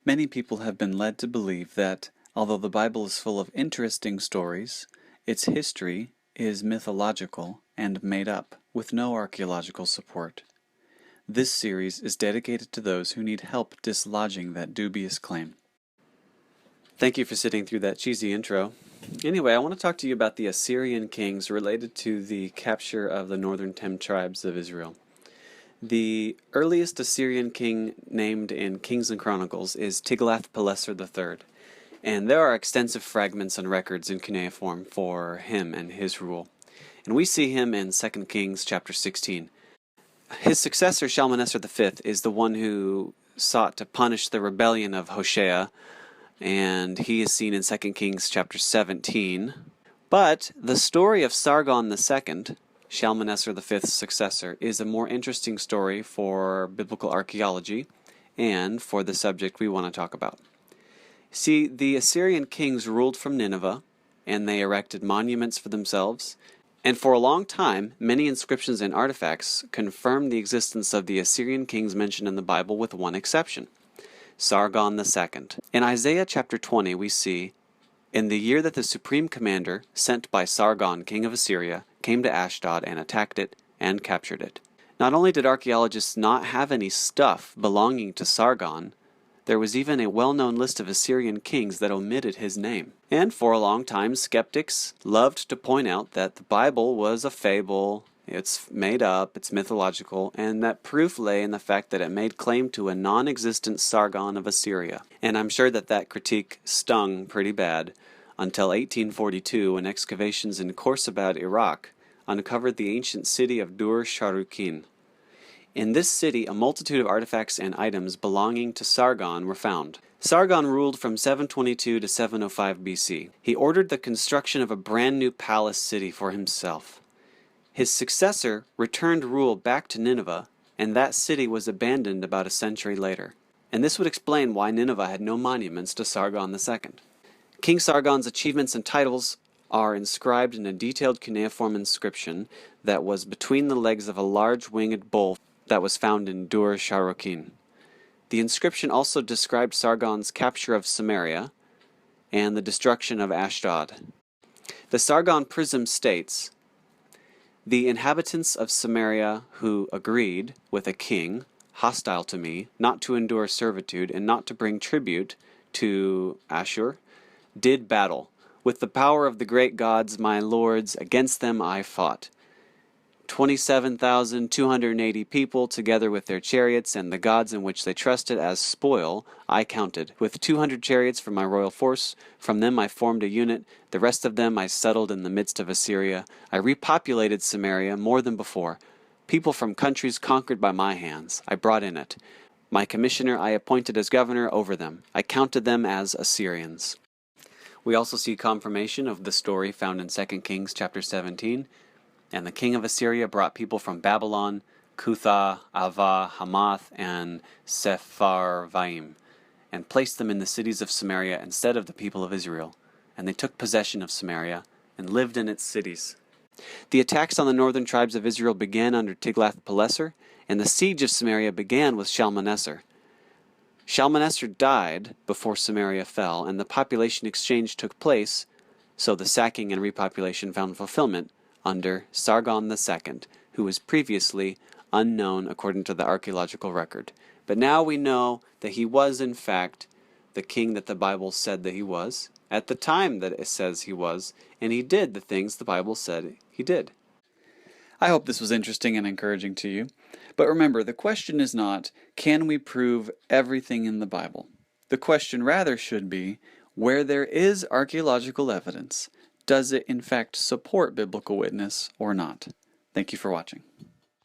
Many people have been led to believe that, although the Bible is full of interesting stories, its history is mythological and made up, with no archaeological support. This series is dedicated to those who need help dislodging that dubious claim. Thank you for sitting through that cheesy intro. Anyway, I want to talk to you about the Assyrian Kings related to the capture of the northern 10 tribes of Israel. The earliest Assyrian king named in Kings and Chronicles is Tiglath-Pileser III, and there are extensive fragments and records in cuneiform for him and his rule. And we see him in 2 Kings chapter 16. His successor, Shalmaneser V, is the one who sought to punish the rebellion of Hoshea, and he is seen in 2 Kings chapter 17. But the story of Sargon II, Shalmaneser V's successor, is a more interesting story for biblical archaeology and for the subject we want to talk about. See, the Assyrian kings ruled from Nineveh, and they erected monuments for themselves, and for a long time, many inscriptions and artifacts confirmed the existence of the Assyrian kings mentioned in the Bible with one exception, Sargon II. In Isaiah chapter 20 we see, "In the year that the supreme commander, sent by Sargon, king of Assyria, came to Ashdod and attacked it and captured it." Not only did archaeologists not have any stuff belonging to Sargon, there was even a well-known list of Assyrian kings that omitted his name. And for a long time, skeptics loved to point out that the Bible was a fable, it's made up, it's mythological, and that proof lay in the fact that it made claim to a non-existent Sargon of Assyria. And I'm sure that that critique stung pretty bad until 1842, when excavations in Khorsabad, Iraq, uncovered the ancient city of Dur-Sharrukin. In this city, a multitude of artifacts and items belonging to Sargon were found. Sargon ruled from 722 to 705 BC. He ordered the construction of a brand new palace city for himself. His successor returned rule back to Nineveh, and that city was abandoned about a century later. And this would explain why Nineveh had no monuments to Sargon II. King Sargon's achievements and titles are inscribed in a detailed cuneiform inscription that was between the legs of a large winged bull that was found in Dur-Sharrukin. The inscription also described Sargon's capture of Samaria and the destruction of Ashdod. The Sargon Prism states, "The inhabitants of Samaria who agreed with a king, hostile to me, not to endure servitude and not to bring tribute to Ashur, did battle. With the power of the great gods, my lords, against them I fought. 27,280 people, together with their chariots and the gods in which they trusted as spoil, I counted. With 200 chariots from my royal force, from them I formed a unit. The rest of them I settled in the midst of Assyria. I repopulated Samaria more than before. People from countries conquered by my hands, I brought in it. My commissioner I appointed as governor over them. I counted them as Assyrians." We also see confirmation of the story found in 2 Kings chapter 17. "And the king of Assyria brought people from Babylon, Cutha, Ava, Hamath, and Sepharvaim, and placed them in the cities of Samaria instead of the people of Israel. And they took possession of Samaria, and lived in its cities." The attacks on the northern tribes of Israel began under Tiglath-Pileser, and the siege of Samaria began with Shalmaneser. Shalmaneser died before Samaria fell, and the population exchange took place, so the sacking and repopulation found fulfillment under Sargon II, who was previously unknown according to the archaeological record. But now we know that he was, in fact, the king that the Bible said that he was, at the time that it says he was, and he did the things the Bible said he did. I hope this was interesting and encouraging to you. But remember, the question is not, can we prove everything in the Bible? The question rather should be, where there is archaeological evidence, does it in fact support biblical witness or not? Thank you for watching.